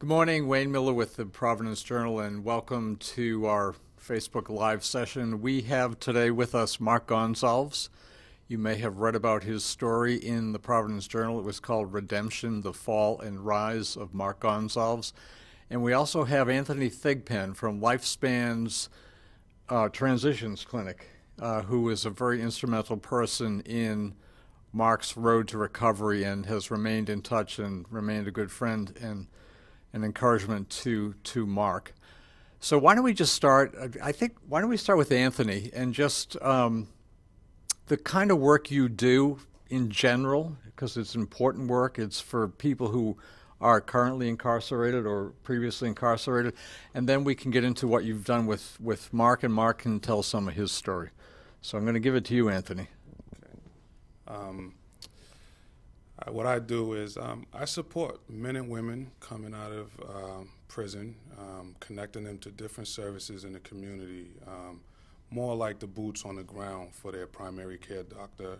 Good morning, Wayne Miller with the Providence Journal, and welcome to our Facebook Live session. We have today with us Mark Gonsalves. You may have read about his story in the Providence Journal. It was called Redemption, the Fall and Rise of Mark Gonsalves. And we also have Anthony Thigpen from Lifespan's Transitions Clinic, who is a very instrumental person in Mark's road to recovery and has remained in touch and remained a good friend and an encouragement to Mark. So why don't we just start, why don't we start with Anthony and just the kind of work you do in general, because it's important work. It's for people who are currently incarcerated or previously incarcerated, and then we can get into what you've done with Mark, and Mark can tell some of his story. So I'm going to give it to you, Anthony. Okay. What I do is I support men and women coming out of prison, connecting them to different services in the community, more like the boots on the ground for their primary care doctor,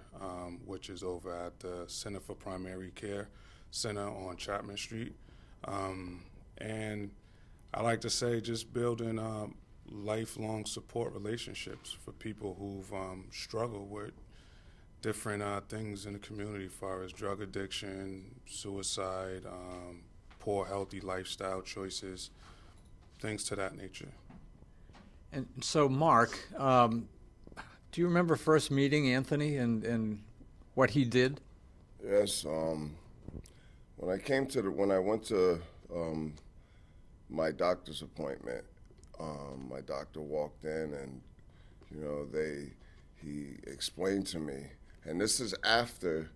which is over at the Center for Primary Care Center on Chapman Street. And I like to say just building lifelong support relationships for people who've struggled with different things in the community as far as drug addiction, suicide, poor healthy lifestyle choices, things to that nature. And so, Mark, do you remember first meeting Anthony and what he did? Yes. When I went to my doctor's appointment, my doctor walked in and, he explained to me. And this is after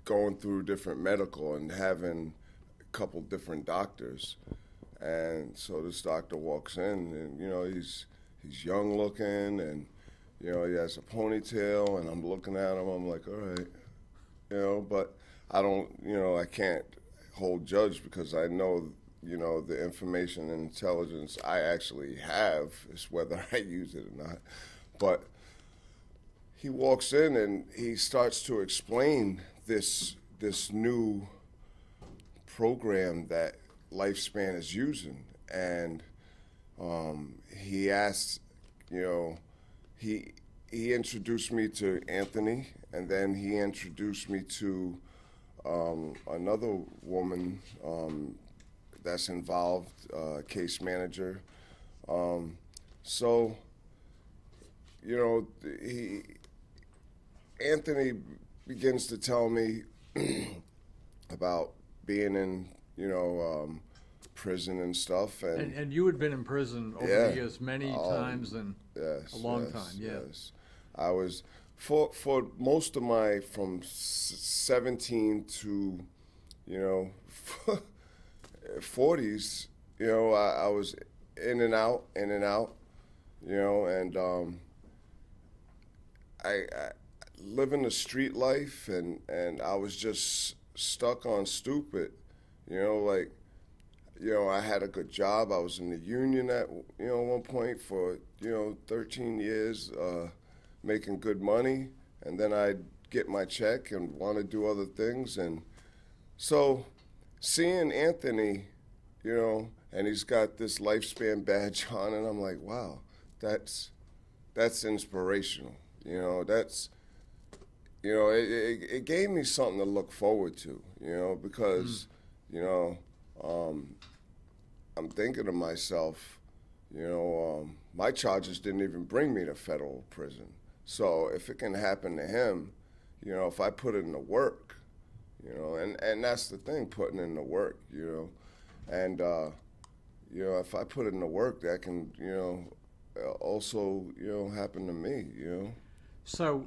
going through different medical and having a couple different doctors. And so this doctor walks in and, he's young looking and, he has a ponytail and I'm looking at him, I'm like, all right, but I don't, I can't hold judge because I know, the information and intelligence I actually have is whether I use it or not. But he walks in and he starts to explain this new program that Lifespan is using, and he asked, he introduced me to Anthony, and then he introduced me to another woman that's involved, case manager. Anthony begins to tell me about being in, prison and stuff. And you had been in prison over the years many times and yes, a long time, yeah. Yes. I was, for most of my, from 17 to, 40s, I was in and out, and I living the street life, and I was just stuck on stupid, I had a good job. I was in the union at, one point for, 13 years, making good money, and then I'd get my check and want to do other things. And so seeing Anthony, and he's got this Lifespan badge on, and I'm like, wow, that's inspirational. It gave me something to look forward to, because, I'm thinking to myself, my charges didn't even bring me to federal prison. So if it can happen to him, if I put in the work, and that's the thing, putting in the work, and, if I put in the work, that can, also, happen to me, So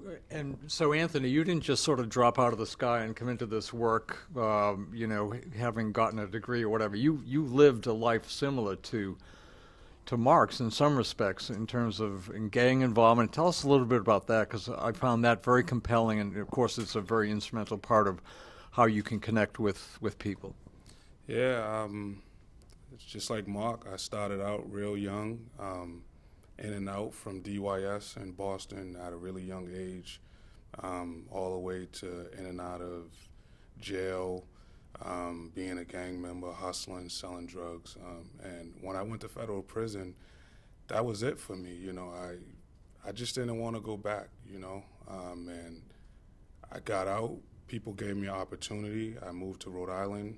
Anthony, you didn't just sort of drop out of the sky and come into this work, having gotten a degree or whatever. You lived a life similar to Mark's in some respects in terms of gang involvement. Tell us a little bit about that, because I found that very compelling, and of course it's a very instrumental part of how you can connect with people. Yeah, it's just like Mark. I started out real young. In and out from DYS in Boston at a really young age, all the way to in and out of jail, being a gang member, hustling, selling drugs. And when I went to federal prison, that was it for me. I just didn't want to go back, and I got out. People gave me an opportunity. I moved to Rhode Island,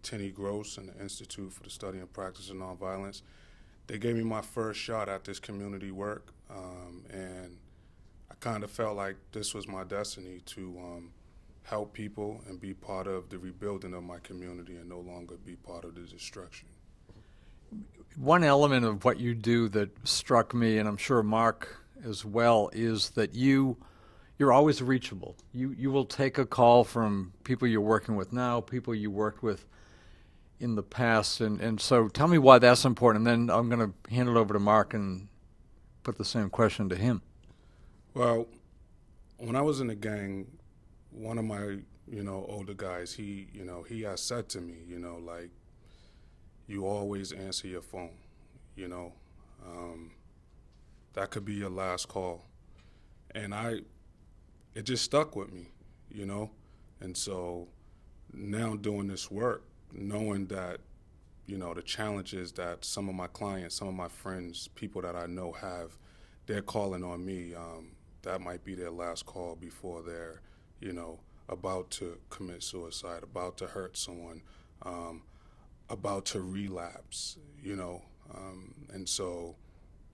Tenney Gross and the Institute for the Study and Practice of Nonviolence. They gave me my first shot at this community work, and I kind of felt like this was my destiny to help people and be part of the rebuilding of my community and no longer be part of the destruction. One element of what you do that struck me, and I'm sure Mark as well, is that you're always reachable. You will take a call from people you're working with now, people you worked with in the past, and so tell me why that's important, and then I'm going to hand it over to Mark and put the same question to him. Well, when I was in the gang, one of my, older guys, he has said to me, like, you always answer your phone, that could be your last call. And it just stuck with me, and so now doing this work, knowing that, the challenges that some of my clients, some of my friends, people that I know have, they're calling on me. That might be their last call before they're, about to commit suicide, about to hurt someone, about to relapse, and so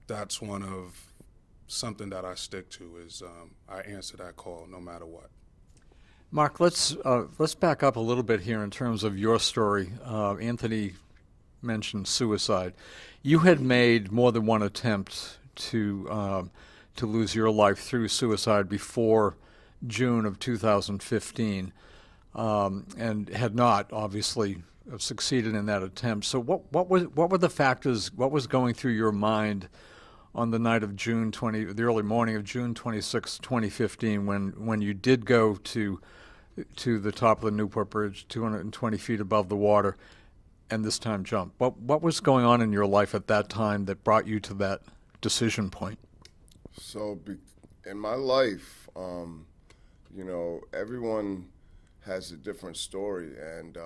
that's something that I stick to is I answer that call no matter what. Mark, let's back up a little bit here in terms of your story. Anthony mentioned suicide. You had made more than one attempt to lose your life through suicide before June of 2015, and had not obviously succeeded in that attempt. So what were the factors? What was going through your mind on the night of the early morning of June 26, 2015, when you did go to the top of the Newport Bridge, 220 feet above the water, and this time jump? What was going on in your life at that time that brought you to that decision point? So in my life, everyone has a different story, and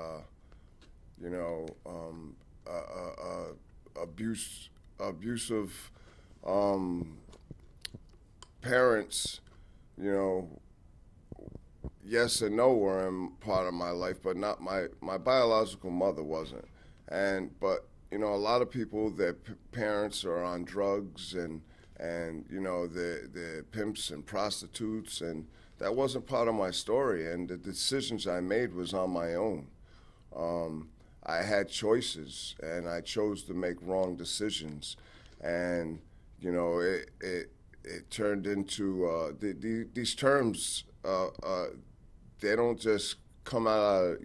abusive parents, yes and no were in part of my life, but not my biological mother wasn't. But a lot of people, their parents are on drugs and they're pimps and prostitutes, and that wasn't part of my story, and the decisions I made was on my own. I had choices, and I chose to make wrong decisions, and it turned into these terms. They don't just come out of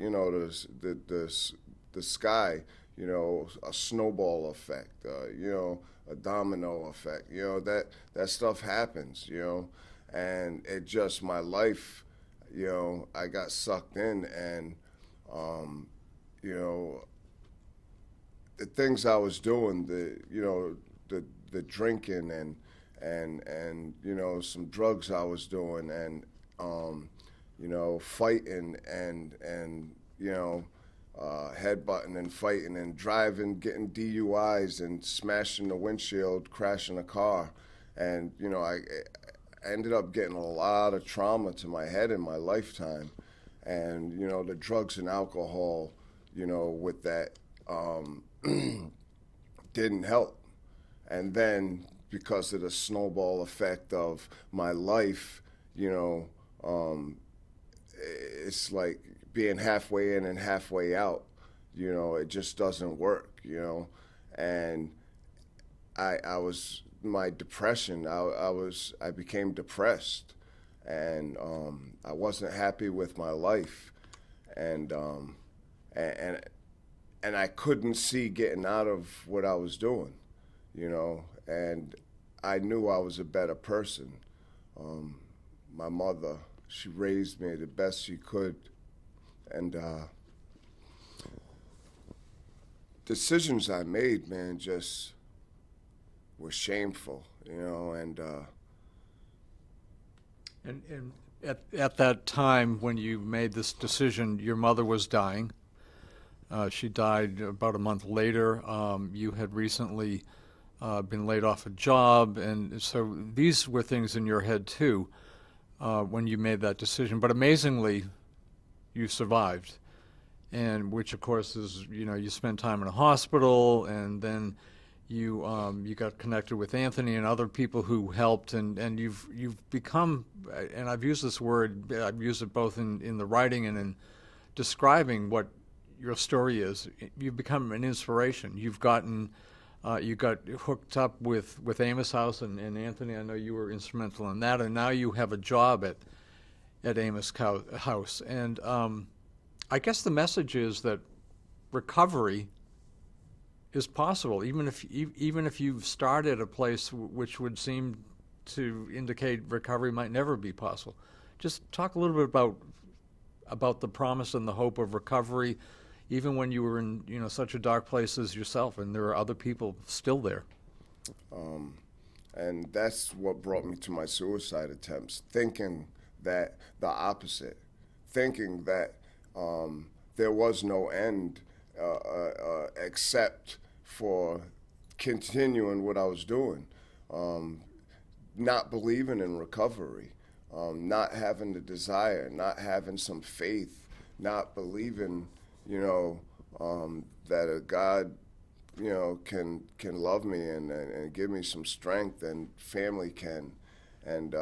the sky. A snowball effect. A domino effect. That stuff happens. And it just my life. I got sucked in, and the things I was doing, the drinking and some drugs I was doing, and fighting and headbutting and fighting and driving, getting DUIs and smashing the windshield, crashing a car, and I ended up getting a lot of trauma to my head in my lifetime, and the drugs and alcohol, with that didn't help, and then because of the snowball effect of my life, it's like being halfway in and halfway out. It just doesn't work. And I was my depression. I became depressed, and I wasn't happy with my life, and I couldn't see getting out of what I was doing. And I knew I was a better person. My mother, she raised me the best she could, and decisions I made, man, just were shameful, and At that time when you made this decision, your mother was dying. She died about a month later. You had recently been laid off a job, and so these were things in your head too when you made that decision. But amazingly, you survived, and which of course is, you spent time in a hospital, and then you got connected with Anthony and other people who helped, and you've become, and I've used this word, I've used it both in the writing and in describing what your story is. You've become an inspiration. You got hooked up with Amos House and Anthony. I know you were instrumental in that, and now you have a job at Amos House. And I guess the message is that recovery is possible, even if you've started a place which would seem to indicate recovery might never be possible. Just talk a little bit about the promise and the hope of recovery, even when you were in such a dark place as yourself, and there are other people still there. And that's what brought me to my suicide attempts, thinking that the opposite, thinking that there was no end except for continuing what I was doing, not believing in recovery, not having the desire, not having some faith, not believing, that a God, can love me and give me some strength, and family can. And,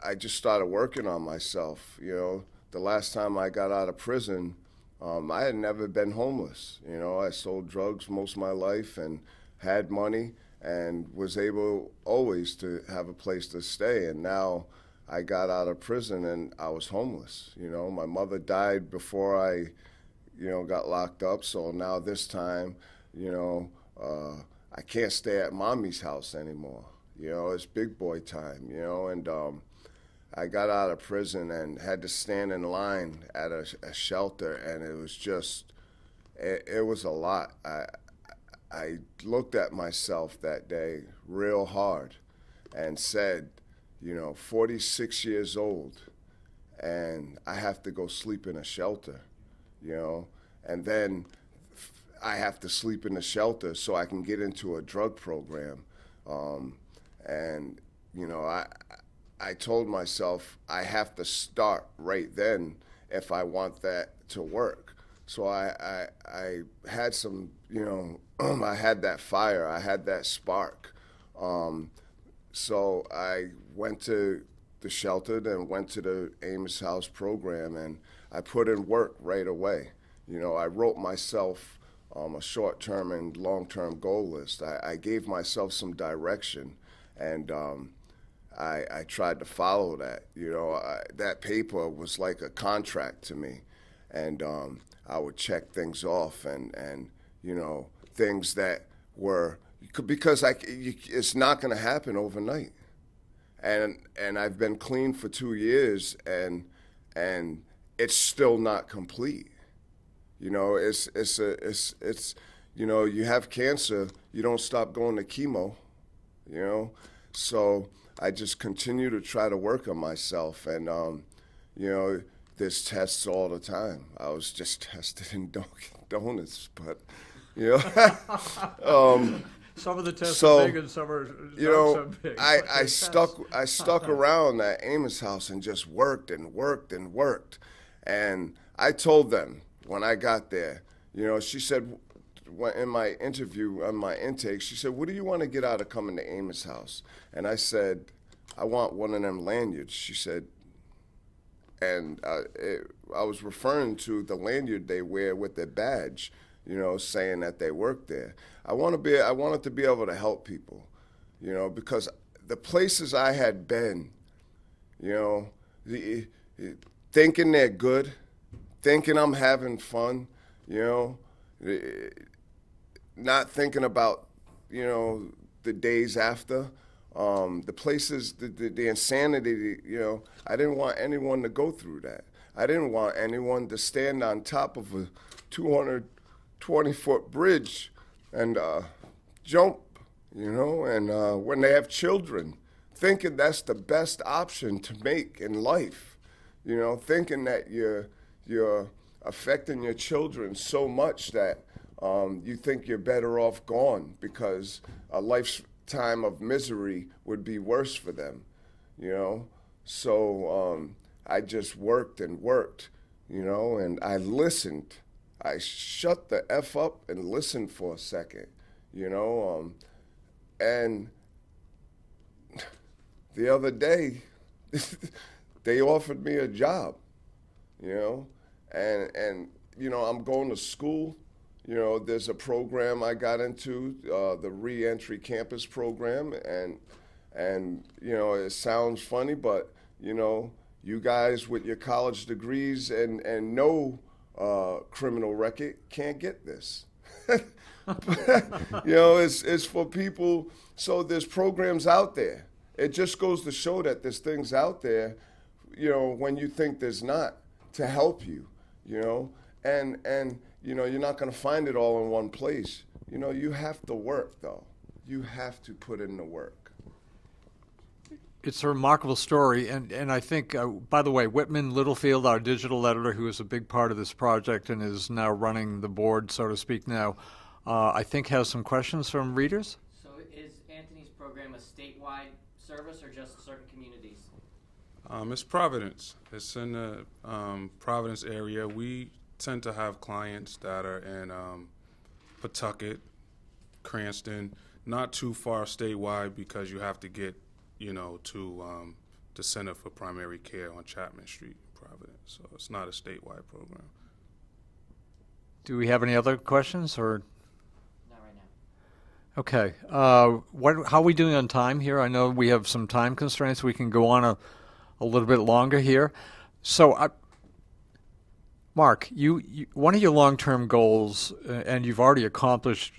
I just started working on myself. The last time I got out of prison, I had never been homeless. I sold drugs most of my life and had money and was able always to have a place to stay. And now I got out of prison and I was homeless. My mother died before I, got locked up. So now this time, I can't stay at mommy's house anymore. It's big boy time, and I got out of prison and had to stand in line at a shelter, and it was just, it was a lot. I looked at myself that day real hard and said, 46 years old, and I have to go sleep in a shelter, and then I have to sleep in the shelter so I can get into a drug program. And, I told myself I have to start right then if I want that to work. So I had some, I had that fire, I had that spark. So I went to the shelter, then went to the Amos House program, and I put in work right away. I wrote myself a short-term and long-term goal list. I gave myself some direction, and I tried to follow that. That paper was like a contract to me, and I would check things off, and things that were, because it's not going to happen overnight. And I've been clean for 2 years, and it's still not complete. It's you have cancer, you don't stop going to chemo, So I just continue to try to work on myself, and there's tests all the time. I was just tested in donuts, but some of the tests are big and some are not so big. I stuck around at Amos House and just worked and worked and worked. And I told them when I got there, she said, in my interview, on my intake, she said, "What do you want to get out of coming to Amos House?" And I said, "I want one of them lanyards." She said, and I was referring to the lanyard they wear with their badge, saying that they work there. I wanted to be able to help people, because the places I had been, thinking they're good, thinking I'm having fun, not thinking about, the days after, the places, the insanity, I didn't want anyone to go through that. I didn't want anyone to stand on top of a 220-foot bridge and jump, and when they have children, thinking that's the best option to make in life, thinking that you're affecting your children so much that you think you're better off gone because a lifetime of misery would be worse for them, So I just worked and worked, and I listened. I shut the F up and listened for a second, and the other day, they offered me a job, and I'm going to school. There's a program I got into, the Reentry Campus Program, and it sounds funny, but you guys with your college degrees and no criminal record can't get this. It's for people. So there's programs out there. It just goes to show that there's things out there, when you think there's not, to help you, and you're not going to find it all in one place. You have to work, though. You have to put in the work. It's a remarkable story, and I think, by the way, Whitman Littlefield, our digital editor, who is a big part of this project and is now running the board, so to speak now, I think has some questions from readers. So is Anthony's program a statewide service or just certain communities? It's Providence. It's in the Providence area. We tend to have clients that are in Pawtucket, Cranston, not too far statewide because you have to get to the Center for Primary Care on Chapman Street, Providence. So it's not a statewide program. Do we have any other questions, or? Not right now. Okay. How are we doing on time here? I know we have some time constraints. We can go on a little bit longer here. So, Mark, you one of your long-term goals, and you've already accomplished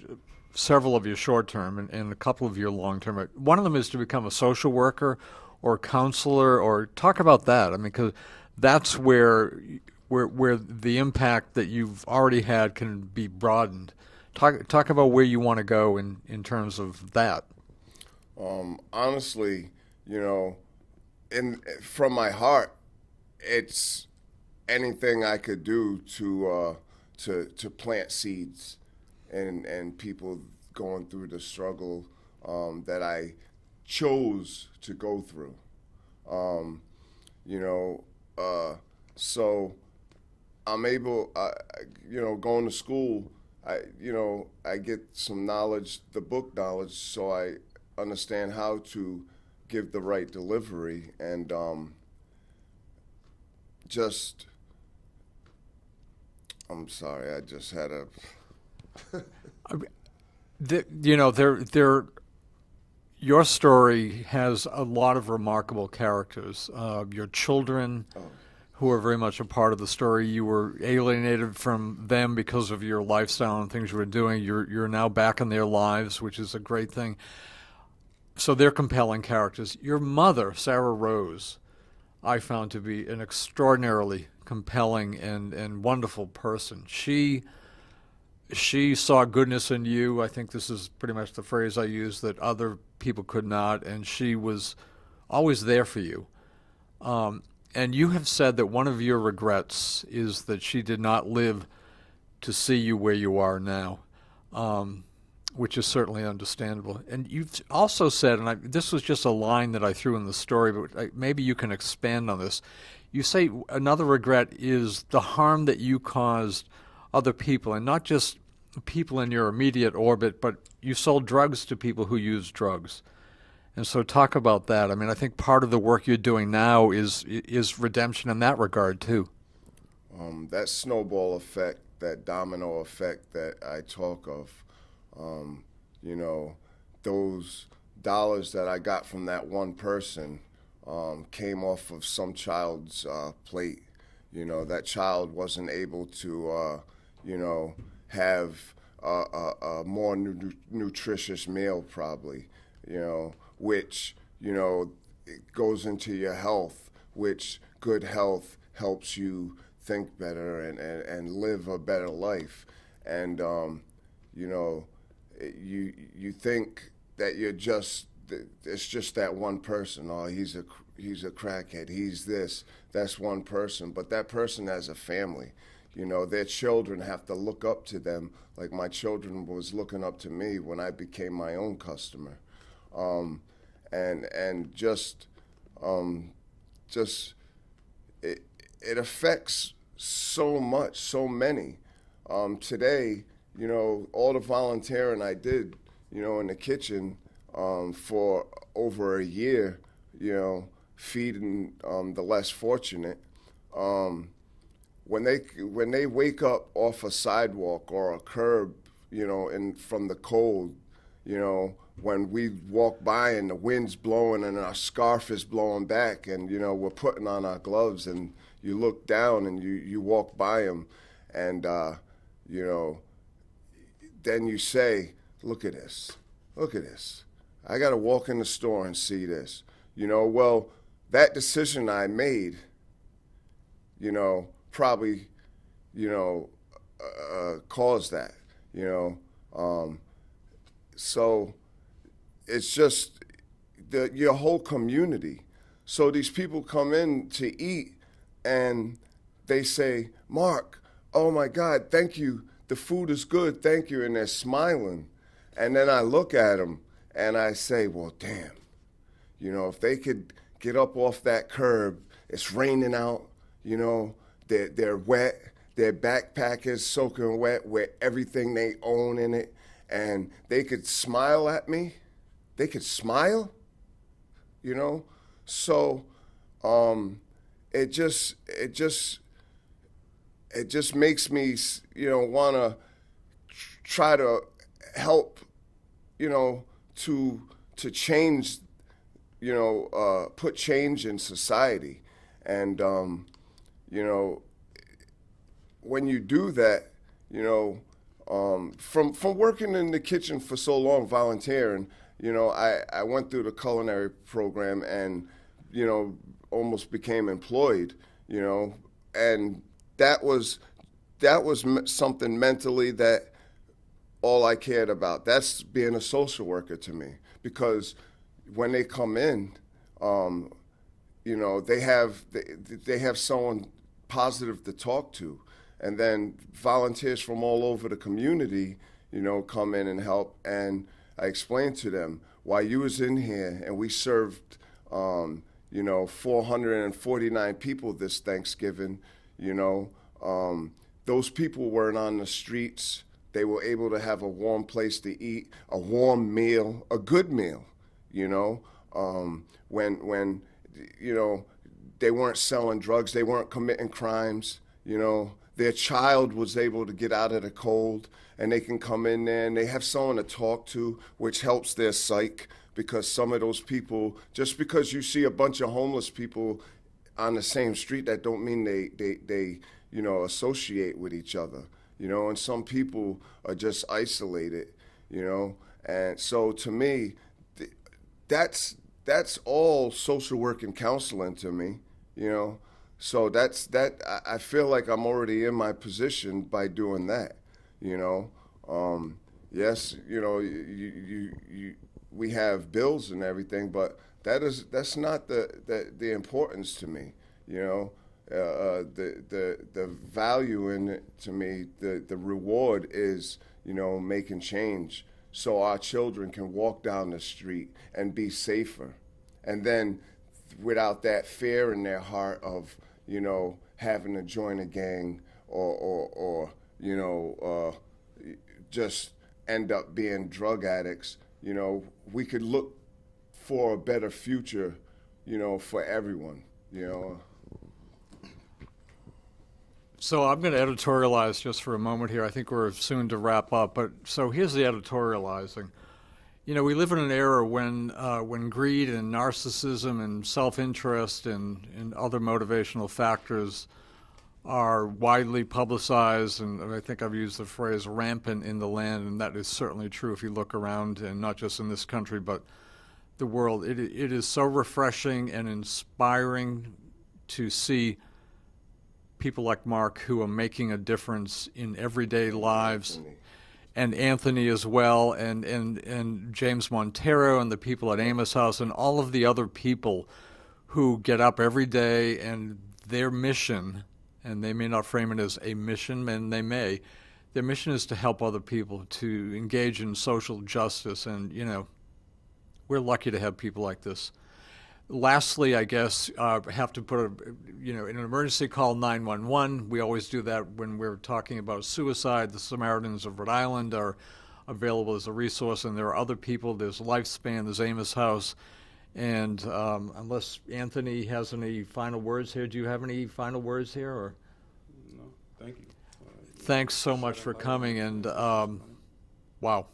several of your short-term and a couple of your long-term. One of them is to become a social worker or counselor, or talk about that. I mean, because that's where the impact that you've already had can be broadened. Talk about where you want to go in terms of that. Honestly, from my heart, it's anything I could do to plant seeds and people going through the struggle that I chose to go through. So I'm able, going to school, I get some knowledge, the book knowledge, so I understand how to give the right delivery and I'm sorry, I just had a your story has a lot of remarkable characters. Your children, who are very much a part of the story, you were alienated from them because of your lifestyle and things you were doing. You're now back in their lives, which is a great thing. So they're compelling characters. Your mother, Sarah Rose, I found to be an extraordinarily compelling and wonderful person. She saw goodness in you. I think this is pretty much the phrase I use, that other people could not, and she was always there for you. And you have said that one of your regrets is that she did not live to see you where you are now, which is certainly understandable. And you've also said, and this was just a line that I threw in the story, but maybe you can expand on this. You say another regret is the harm that you caused other people, and not just people in your immediate orbit, but you sold drugs to people who use drugs. And so talk about that. I mean, I think part of the work you're doing now is redemption in that regard, too. That snowball effect, that domino effect that I talk of, those dollars that I got from that one person came off of some child's plate. That child wasn't able to, have a more nutritious meal probably, which, it goes into your health, which good health helps you think better and live a better life. And, you think that you're just it's just that one person. Oh, he's a crackhead. He's this. That's one person. But that person has a family. You know, their children have to look up to them like my children was looking up to me when I became my own customer. And just it affects so much, so many. Today, you know, all the volunteering I did, you know, in the kitchen for over a year, you know, feeding the less fortunate. When they wake up off a sidewalk or a curb, you know, from the cold, you know, when we walk by and the wind's blowing and our scarf is blowing back and, you know, we're putting on our gloves and you look down and you walk by them and, you know, then you say, look at this. I got to walk in the store and see this. You know, well, that decision I made, you know, probably, you know, caused that, you know. So it's just your whole community. So these people come in to eat and they say, Mark, oh my God, thank you. The food is good, thank you. And they're smiling. And then I look at them and I say, well, damn, you know, if they could get up off that curb, it's raining out, you know, they're wet, their backpack is soaking wet with everything they own in it, and they could smile at me. They could smile, you know. So it just makes me, you know, want to try to help, you know, to change, you know, put change in society. And, you know, when you do that, you know, from working in the kitchen for so long, volunteering, you know, I went through the culinary program and, you know, almost became employed, you know, and that was something mentally that all I cared about. That's being a social worker to me, because when they come in, you know, they have someone positive to talk to, and then volunteers from all over the community, you know, come in and help. And I explained to them, while you was in here and we served, you know, 449 people this Thanksgiving, you know, those people weren't on the streets. They were able to have a warm place to eat, a warm meal, a good meal, you know, when you know, they weren't selling drugs, they weren't committing crimes, you know, their child was able to get out of the cold and they can come in there and they have someone to talk to, which helps their psyche, because some of those people, just because you see a bunch of homeless people on the same street, that don't mean they you know, associate with each other, you know, and some people are just isolated, you know. And so to me, that's all social work and counseling to me, you know. So I feel like I'm already in my position by doing that, you know. Yes, you know, we have bills and everything, but that's not the importance to me, you know. The value in it to me, the reward is, you know, making change so our children can walk down the street and be safer, and then without that fear in their heart of, you know, having to join a gang or you know, just end up being drug addicts. You know, we could look for a better future, you know, for everyone, you know. So I'm going to editorialize just for a moment here. I think we're soon to wrap up, but so here's the editorializing. You know, we live in an era when greed and narcissism and self-interest and other motivational factors are widely publicized, and I think I've used the phrase rampant in the land, and that is certainly true if you look around, and not just in this country, but the world. It is so refreshing and inspiring to see people like Mark who are making a difference in everyday lives. and Anthony as well, and James Montero and the people at Amos House and all of the other people who get up every day, and their mission, and they may not frame it as a mission, and they may, their mission is to help other people, to engage in social justice, and, you know, we're lucky to have people like this. Lastly, I guess, have to put in an emergency call 911. We always do that when we're talking about suicide. The Samaritans of Rhode Island are available as a resource, and there are other people. There's Lifespan, there's Amos House. And unless Anthony has any final words here, do you have any final words here? Or? No, thank you. Thanks so much for coming, and wow.